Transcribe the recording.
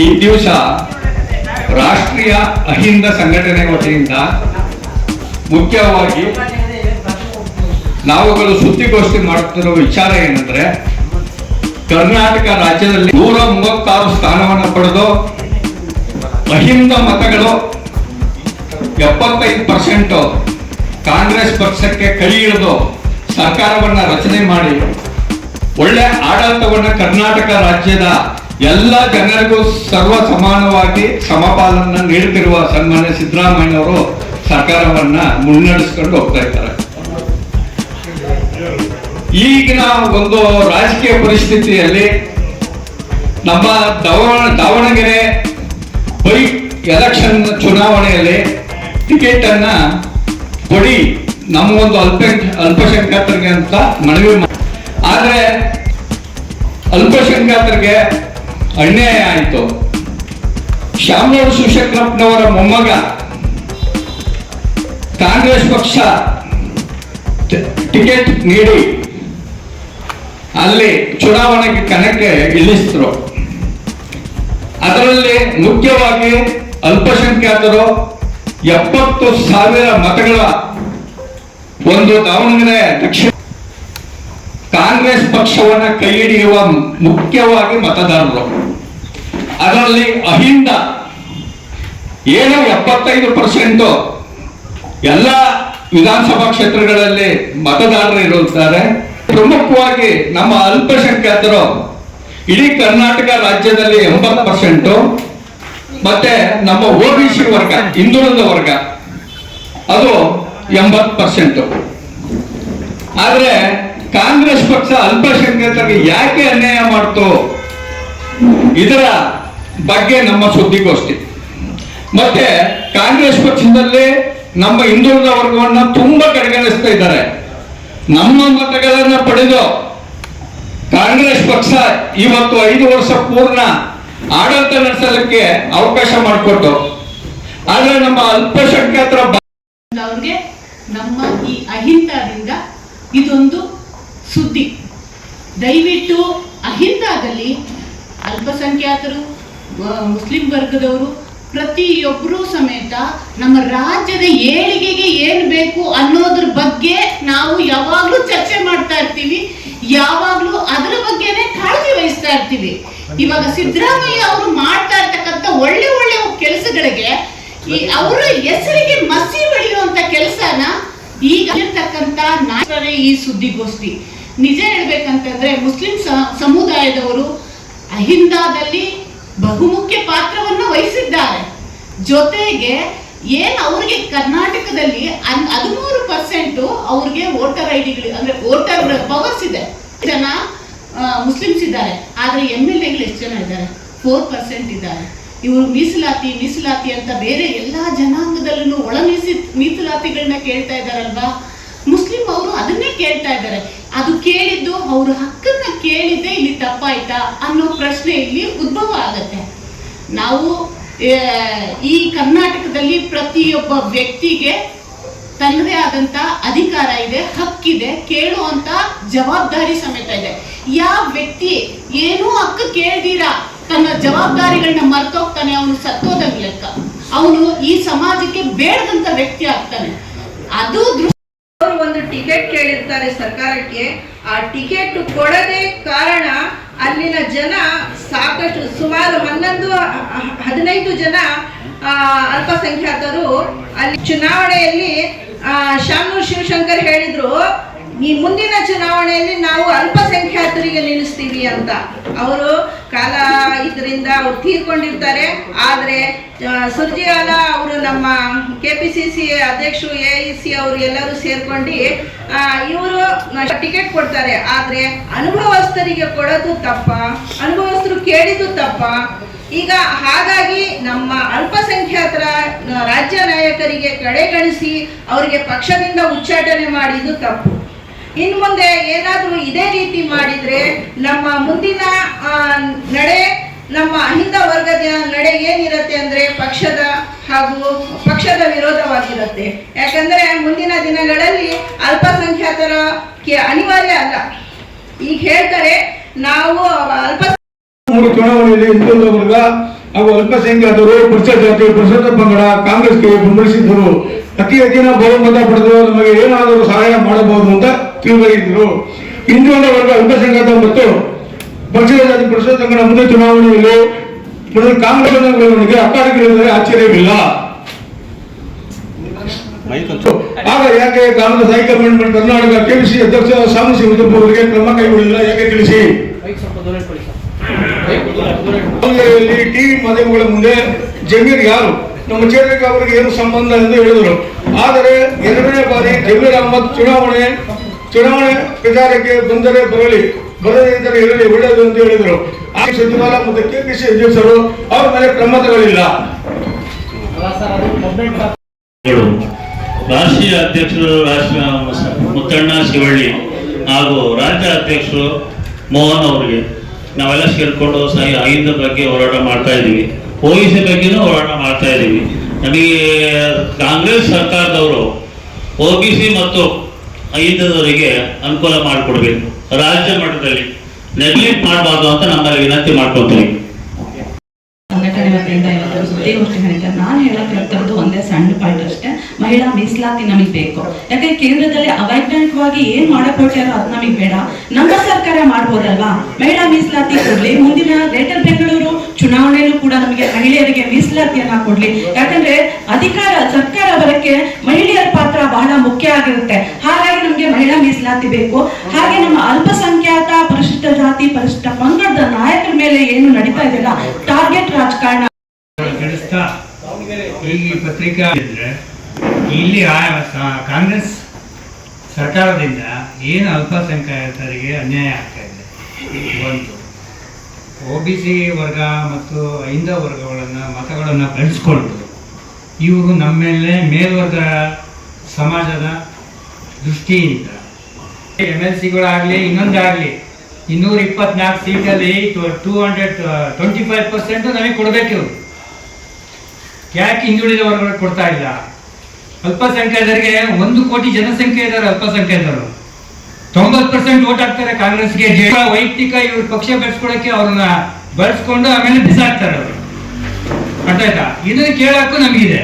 ಈ ದಿವಸ ರಾಷ್ಟ್ರೀಯ ಅಹಿಂದ ಸಂಘಟನೆ ವತಿಯಿಂದ ಮುಖ್ಯವಾಗಿ ನಾವುಗಳು ಸುದ್ದಿಗೋಷ್ಠಿ ಮಾಡುತ್ತಿರುವ ವಿಚಾರ ಏನಂದ್ರೆ, ಕರ್ನಾಟಕ ರಾಜ್ಯದಲ್ಲಿ 136 ಸ್ಥಾನವನ್ನು ಪಡೆದು ಅಹಿಂದ ಮತಗಳು 75% ಕಾಂಗ್ರೆಸ್ ಪಕ್ಷಕ್ಕೆ ಕೈ ಹಿಡಿದು ಸರ್ಕಾರವನ್ನ ರಚನೆ ಮಾಡಿ ಒಳ್ಳೆ ಆಡಳಿತವನ್ನ ಕರ್ನಾಟಕ ರಾಜ್ಯದ ಎಲ್ಲ ಜನರಿಗೂ ಸರ್ವ ಸಮಾನವಾಗಿ ಸಮಪಾಲನ್ನ ನೀಡುತ್ತಿರುವ ಸನ್ಮಾನ್ಯ ಸಿದ್ದರಾಮಯ್ಯನವರು ಸರ್ಕಾರವನ್ನ ಮುನ್ನಡೆಸಿಕೊಂಡು ಹೋಗ್ತಾ ಇದ್ದಾರೆ. ಈಗಿನ ಒಂದು ರಾಜಕೀಯ ಪರಿಸ್ಥಿತಿಯಲ್ಲಿ ನಮ್ಮ ದಾವಣಗೆರೆ ಬೈ ಎಲೆಕ್ಷನ್ ಚುನಾವಣೆಯಲ್ಲಿ ಟಿಕೆಟ್ ಅನ್ನ ಕೊಡಿ, ನಮ್ಮ ಒಂದು ಅಲ್ಪಸಂಖ್ಯಾತರಿಗೆ ಅಂತ ಮನವಿ ಆದ್ರೆ ಅಲ್ಪಸಂಖ್ಯಾತರಿಗೆ ಅನ್ಯಾಯ ಆಯಿತು. ಶಾಮನೂರು ಶಿವಶಂಕರಪ್ಪನವರ ಮೊಮ್ಮಗ ಕಾಂಗ್ರೆಸ್ ಪಕ್ಷ ಟಿಕೆಟ್ ನೀಡಿ ಅಲ್ಲಿ ಚುನಾವಣೆಗೆ ಕಣಕ್ಕೆ ಇಳಿಸಿದ್ರು. ಅದರಲ್ಲಿ ಮುಖ್ಯವಾಗಿ ಅಲ್ಪಸಂಖ್ಯಾತರು 70,000 ಮತಗಳ ಒಂದು ದಾವಣಗೆರೆ ದಕ್ಷಿಣ ಕಾಂಗ್ರೆಸ್ ಪಕ್ಷವನ್ನ ಕೈ ಹಿಡಿಯುವ ಮುಖ್ಯವಾಗಿ ಮತದಾರರು. ಅದರಲ್ಲಿ ಅಹಿಂದ ಏನು 75% ಎಲ್ಲ ವಿಧಾನಸಭಾ ಕ್ಷೇತ್ರಗಳಲ್ಲಿ ಮತದಾರರು ಇರುತ್ತಾರೆ. ಪ್ರಮುಖವಾಗಿ ನಮ್ಮ ಅಲ್ಪಸಂಖ್ಯಾತರು ಇಡೀ ಕರ್ನಾಟಕ ರಾಜ್ಯದಲ್ಲಿ 80%, ಮತ್ತೆ ನಮ್ಮ OBC ವರ್ಗ ಹಿಂದುಳಿದ ವರ್ಗ ಅದು 80%. ಆದ್ರೆ ಕಾಂಗ್ರೆಸ್ ಪಕ್ಷ ಅಲ್ಪಸಂಖ್ಯಾತರಿಗೆ ಯಾಕೆ ಅನ್ಯಾಯ ಮಾಡ್ತು, ಇದರ ಬಗ್ಗೆ ನಮ್ಮ ಸುದ್ದಿಗೋಷ್ಠಿ. ಮತ್ತೆ ಕಾಂಗ್ರೆಸ್ ಪಕ್ಷದಲ್ಲಿ ನಮ್ಮ ಹಿಂದುಳಿದ ವರ್ಗವನ್ನ ತುಂಬಾ ಕಡೆಗಣಿಸ್ತಾ ಇದ್ದಾರೆ. ನಮ್ಮ ಮತಗಳನ್ನ ಪಡೆದು ಕಾಂಗ್ರೆಸ್ ಪಕ್ಷ ಇವತ್ತು 5 ವರ್ಷ ಪೂರ್ಣ ಆಡಳಿತ ನಡೆಸಲಿಕ್ಕೆ ಅವಕಾಶ ಮಾಡಿಕೊಟ್ಟು, ಆದ್ರೆ ನಮ್ಮ ಅಲ್ಪಸಂಖ್ಯಾತರ ಅವ್ರಿಗೆ ನಮ್ಮ ಈ ಅಹಿಂದದಿಂದ ಇದೊಂದು ಸುದ್ದಿ. ದಯವಿಟ್ಟು ಅಹಿಂದದಲ್ಲಿ ಅಲ್ಪಸಂಖ್ಯಾತರು, ಮುಸ್ಲಿಂ ವರ್ಗದವರು ಪ್ರತಿಯೊಬ್ಬರೂ ಸಮೇತ ನಮ್ಮ ರಾಜ್ಯದ ಏಳಿಗೆಗೆ ಏನು ಬೇಕು ಅನ್ನೋದ್ರ ಬಗ್ಗೆ ನಾವು ಯಾವಾಗಲೂ ಚರ್ಚೆ ಮಾಡ್ತಾ ಇರ್ತೀವಿ, ಯಾವಾಗಲೂ ಅದರ ಬಗ್ಗೆನೇ ಕಾಳಜಿ ವಹಿಸ್ತಾ ಇರ್ತೀವಿ. ಇವಾಗ ಸಿದ್ದರಾಮಯ್ಯ ಅವರು ಮಾಡ್ತಾ ಇರ್ತಕ್ಕಂಥ ಒಳ್ಳೆ ಒಳ್ಳೆ ಕೆಲಸಗಳಿಗೆ ಅವರ ಹೆಸರಿಗೆ ಮಸಿ ಬಳಿಯುವಂತ ಕೆಲಸನ ಈಗ ಇರ್ತಕ್ಕಂಥ ನಾಯಕರೇ ಈ ಸುದ್ದಿಗೋಷ್ಠಿ. ನಿಜ ಹೇಳ್ಬೇಕಂತಂದ್ರೆ ಮುಸ್ಲಿಂ ಸಮುದಾಯದವರು ಅಹಿಂದದಲ್ಲಿ ಬಹುಮುಖ್ಯ ಪಾತ್ರವನ್ನು ವಹಿಸಿದ್ದಾರೆ. ಜೊತೆಗೆ ಏನ್ ಅವ್ರಿಗೆ ಕರ್ನಾಟಕದಲ್ಲಿ 13% ಅವ್ರಿಗೆ ವೋಟರ್ ಐಡಿಗಳು ಅಂದ್ರೆ ವೋಟರ್ ಪವರ್ಸ್ ಇದೆ. ಜನ ಮುಸ್ಲಿಮ್ಸ್ ಇದ್ದಾರೆ, ಆದ್ರೆ MLAಗಳು ಎಷ್ಟು ಜನ ಇದ್ದಾರೆ? 4% ಇದ್ದಾರೆ. ಇವರು ಮೀಸಲಾತಿ ಅಂತ ಬೇರೆ ಎಲ್ಲಾ ಜನಾಂಗದಲ್ಲೂ ಒಳ ಮೀಸಲಾತಿಗಳನ್ನ ಕೇಳ್ತಾ ಇದ್ದಾರಲ್ವಾ, ಮುಸ್ಲಿಂ ಅವರು ಅದನ್ನೇ ಕೇಳ್ತಾ ಇದ್ದಾರೆ. ಅದು ಕೇಳಿದ್ದು ಅವ್ರ ಹಕ್ಕನ್ನ ಕೇಳಿದ್ದೆ ಇಲ್ಲಿ ತಪ್ಪಾಯ್ತಾ ಅನ್ನೋ ಪ್ರಶ್ನೆ ಇಲ್ಲಿ ಉದ್ಭವ ಆಗತ್ತೆ. ನಾವು ಈ ಕರ್ನಾಟಕದಲ್ಲಿ ಪ್ರತಿಯೊಬ್ಬ ವ್ಯಕ್ತಿಗೆ ತನ್ನದೇ ಆದಂತ ಅಧಿಕಾರ ಇದೆ, ಹಕ್ಕಿದೆ, ಕೇಳುವಂತ ಜವಾಬ್ದಾರಿ ಸಮೇತ ಇದೆ. ಯಾವ ವ್ಯಕ್ತಿ ಏನೂ ಹಕ್ಕು ಕೇಳ್ದಿರಾ ತನ್ನ ಜವಾಬ್ದಾರಿಗಳನ್ನ ಮರ್ತೋಗ್ತಾನೆ, ಅವನು ಸತ್ತೋದಂಗ ಲೆಕ್ಕ. ಅವನು ಈ ಸಮಾಜಕ್ಕೆ ಬೇಡದಂತ ವ್ಯಕ್ತಿ ಆಗ್ತಾನೆ. ಅದು ಒಂದು ಟಿಕೆಟ್ ಕೇಳಿರ್ತಾರೆ ಸರ್ಕಾರಕ್ಕೆ, ಆ ಟಿಕೆಟ್ ಕೊಡದೆ ಕಾರಣ ಅಲ್ಲಿನ ಜನ ಸಾಕಷ್ಟು ಸುಮಾರು 11-15 ಜನ ಅಲ್ಪಸಂಖ್ಯಾತರು ಅಲ್ಲಿ ಚುನಾವಣೆಯಲ್ಲಿ ಶಾಮನೂರು ಶಿವಶಂಕರ್ ಹೇಳಿದ್ರು, ಈ ಮುಂದಿನ ಚುನಾವಣೆಯಲ್ಲಿ ನಾವು ಅಲ್ಪಸಂಖ್ಯಾತರಿಗೆ ನಿಲ್ಲಿಸ್ತೀವಿ ಅಂತ. ಅವರು ಕಾಲ ಇದರಿಂದ ಅವ್ರು ತೀರ್ಕೊಂಡಿರ್ತಾರೆ. ಆದರೆ ಸುರ್ಜಿವಾಲ ಅವರು ನಮ್ಮ KPCC ಅಧ್ಯಕ್ಷರು AIC ಅವರು ಎಲ್ಲರೂ ಸೇರ್ಕೊಂಡು ಇವರು ಟಿಕೆಟ್ ಕೊಡ್ತಾರೆ. ಆದರೆ ಅನುಭವಸ್ಥರಿಗೆ ಕೊಡೋದು ತಪ್ಪ, ಅನುಭವಸ್ಥರು ಕೇಳಿದ್ದು ತಪ್ಪ. ಈಗ ಹಾಗಾಗಿ ನಮ್ಮ ಅಲ್ಪಸಂಖ್ಯಾತರ ರಾಜ್ಯ ನಾಯಕರಿಗೆ ಕಡೆಗಣಿಸಿ ಅವರಿಗೆ ಪಕ್ಷದಿಂದ ಉಚ್ಚಾಟನೆ ಮಾಡಿದ್ದು ತಪ್ಪು. ಇನ್ನು ಮುಂದೆ ಏನಾದರೂ ಇದೇ ರೀತಿ ಮಾಡಿದ್ರೆ ನಮ್ಮ ಮುಂದಿನ ನಡೆ, ನಮ್ಮ ಅಹಿಂದ ವರ್ಗದ ನಡೆ ಏನಿರುತ್ತೆ ಅಂದ್ರೆ ಪಕ್ಷದ ವಿರೋಧವಾಗಿರುತ್ತೆ. ಯಾಕಂದ್ರೆ ಮುಂದಿನ ದಿನಗಳಲ್ಲಿ ಅಲ್ಪಸಂಖ್ಯಾತರ ಅನಿವಾರ್ಯ ಅಲ್ಲ. ಈಗ ಹೇಳ್ತಾರೆ ನಾವು ಚುನಾವಣೆಯಲ್ಲಿ ಹಿಂದುಳಿದ ವರ್ಗ ಹಾಗೂ ಅಲ್ಪಸಂಖ್ಯಾತರು ಪರಿಶಿಷ್ಟ ಜಾತಿ ಪರಿಶಿಷ್ಟ ಪಂಗಡ ಕಾಂಗ್ರೆಸ್ಗೆ ಬೆಂಬಲಿಸಿದ್ದರು. ಅತಿ ಹೆಚ್ಚಿನ ಬಹುಮತ ಪಡೆದು ನಮಗೆ ಏನಾದರೂ ಸಹಾಯ ಮಾಡಬಹುದು ಅಂತ ತಿಳಿದಿದ್ದರು. ಹಿಂದುಳಿದ ವರ್ಗ ಅಲ್ಪಸಂಖ್ಯಾತ ಮತ್ತು ಪರಿಶಿಷ್ಟ ಜಾತಿ ಪರಿಶಿಷ್ಟ ಪಂಗಡ ಮುಂದೆ ಚುನಾವಣೆಯಲ್ಲಿ ಕಾಂಗ್ರೆಸ್ ಅಕ್ಕಾಡಿಗಳಿದ್ದರೆ ಆಶ್ಚರ್ಯವಿಲ್ಲ. ಆಗ ಯಾಕೆ ಕಾಂಗ್ರೆಸ್ ಹೈಕಮಾಂಡ್ ಕರ್ನಾಟಕ ಕೆಪಿಸಿ ಅಧ್ಯಕ್ಷ ಸಾಮಸಿ ಉದ್ದಪ್ಪ ಅವರಿಗೆ ಕ್ರಮ ಕೈಗೊಳ್ಳಿಲ್ಲ, ಯಾಕೆ ತಿಳಿಸಿ. ಟಿವಿ ಮಾಧ್ಯಮಗಳ ಮುಂದೆ ಜಮೀರ್ ಯಾರು, ನಮ್ಮ ಕ್ಷೇತ್ರಕ್ಕೆ ಅವರಿಗೆ ಏನು ಸಂಬಂಧ ಎಂದು ಹೇಳಿದರು. ಆದರೆ ಎರಡನೇ ಬಾರಿ ಜಮೀರ್ ಅಹಮದ್ ಚುನಾವಣೆ ಪ್ರಚಾರಕ್ಕೆ ಬಂದರೆ ಬರದಿದ್ದರೆ ಇರಲಿ, ಒಳ್ಳೆಯದು ಎಂದು ಹೇಳಿದರು. ಆ ಸಚಿವಾಲಯ ಮತ್ತು ಕೆಪಿಸಿ ಅಧ್ಯಕ್ಷರು ಅವರ ಮೇಲೆ ಕ್ರಮ ತಗೊಳ್ಳಿಲ್ಲ. ರಾಷ್ಟ್ರೀಯ ಅಧ್ಯಕ್ಷರು ಮುತ್ತಣ್ಣ ಶಿವಳ್ಳಿ ಹಾಗೂ ರಾಜ್ಯ ಅಧ್ಯಕ್ಷರು ಮೋಹನ್ ಅವರಿಗೆ ನಾವೆಲ್ಲ ಸೇರ್ಕೊಂಡು ಅಹಿಂದ ಬಗ್ಗೆ ಹೋರಾಟ ಮಾಡ್ತಾ ಇದ್ದೀವಿ, OBC ಬಗ್ಗೆನೂ ಹೋರಾಟ ಮಾಡ್ತಾ ಇದ್ದೀವಿ. ನಮಗೆ ಕಾಂಗ್ರೆಸ್ ಸರ್ಕಾರದವರು OBC ಮತ್ತು ಅಹಿಂದದವರಿಗೆ ಅನುಕೂಲ ಮಾಡಿಕೊಡ್ಬೇಕು, ರಾಜ್ಯ ಮಟ್ಟದಲ್ಲಿ ನೆಗ್ಲೆಕ್ಟ್ ಮಾಡಬಾರ್ದು ಅಂತ ನಮ್ಮಲ್ಲಿ ವಿನಂತಿ ಮಾಡ್ಕೊತೀವಿ. ಸಂಘಟನೆ ವತಿಯಿಂದ ಇವತ್ತು ಸುದ್ದಿಗೋಷ್ಠಿ ನಡೀತಾರೆ. ನಾನು ಹೇಳಕ್ ಇರೋದು ಒಂದೇ ಸಣ್ಣ ಪಾಯಿಂಟ್ ಅಷ್ಟೇ, ಮಹಿಳಾ ಮೀಸಲಾತಿ ನಮಗೆ ಬೇಕು. ಯಾಕಂದ್ರೆ ಕೇಂದ್ರದಲ್ಲಿ ಅವೈಜ್ಞಾನಿಕವಾಗಿ ಏನ್ ಮಾಡಕ್ ಹೊರಟ್ಯಾರೋ ಅದು ನಮಗೆ ಬೇಡ, ನಮ್ಮ ಸರ್ಕಾರ ಮಾಡ್ಬೋದಲ್ವಾ? ಮಹಿಳಾ ಮೀಸಲಾತಿ ಕೊಡ್ಲಿ, ಮುಂದಿನ ಗ್ರೇಟರ್ ಬೆಂಗಳೂರು ಚುನಾವಣೆಯಲ್ಲೂ ಕೂಡ ನಮಗೆ ಮಹಿಳೆಯರಿಗೆ ಮೀಸಲಾತಿಯನ್ನ ಕೊಡ್ಲಿ. ಯಾಕಂದ್ರೆ ಸರ್ಕಾರ ಬರಕ್ಕೆ ಮಹಿಳೆಯರ ಪಾತ್ರ ಬಹಳ ಮುಖ್ಯ ಆಗಿರುತ್ತೆ. ಹಾಗಾಗಿ ನಮ್ಗೆ ಮಹಿಳಾ ಮೀಸಲಾತಿ ಬೇಕು. ಹಾಗೆ ನಮ್ಮ ಅಲ್ಪಸಂಖ್ಯಾತ ಪರಿಶಿಷ್ಟ ಜಾತಿ ಪರಿಶಿಷ್ಟ ಪಂಗಡದ ನಾಯಕರ ಮೇಲೆ ಏನು ನಡೀತಾ ಇದೆಯಲ್ಲ ಟಾರ್ಗೆಟ್ ರಾಜಕಾರಣ ಈ ಪತ್ರಿಕಾ ಇದ್ರೆ ಇಲ್ಲಿ ಕಾಂಗ್ರೆಸ್ ಸರ್ಕಾರದಿಂದ ಏನು ಅಲ್ಪಸಂಖ್ಯಾತರಿಗೆ ಅನ್ಯಾಯ ಆಗ್ತಾ ಇದೆ. ಒಂದು OBC ವರ್ಗ ಮತ್ತು ಅಹಿಂದ ವರ್ಗಗಳನ್ನು ಮತಗಳನ್ನು ಬೆಳೆಸ್ಕೊಂಡು ಇವರು ನಮ್ಮ ಮೇಲೆ ಮೇಲ್ವರ್ಗ ಸಮಾಜದ ದೃಷ್ಟಿಯಿಂದ MLCಗಳಾಗಲಿ ಇನ್ನೊಂದಾಗಲಿ 224 ಸೀಟಲ್ಲಿ 225% ನಮಗೆ ಕೊಡಬೇಕು. ಇವರು ಯಾಕೆ ಹಿಂದುಳಿದ ವರ್ಗಗಳಿಗೆ ಕೊಡ್ತಾ ಇಲ್ಲ? ಅಲ್ಪಸಂಖ್ಯಾತರಿಗೆ 1 ಕೋಟಿ ಜನಸಂಖ್ಯೆ ಇದ್ದಾರೆ. ಅಲ್ಪಸಂಖ್ಯಾತರು 90% ವೋಟ್ ಹಾಕ್ತಾರೆ ಕಾಂಗ್ರೆಸ್ಗೆ. ವೈಯಕ್ತಿಕ ಇವ್ರ ಪಕ್ಷ ಬೆಳೆಸ್ಕೊಳಕ್ಕೆ ಅವ್ರನ್ನ ಬಳಸ್ಕೊಂಡು ಆಮೇಲೆ ಬಿಸಾಕ್ತಾರೆ ಅವರು. ಅರ್ಥ ಆಯ್ತಾ? ಇದನ್ನ ಕೇಳಕ್ಕೂ ನಮಗಿದೆ.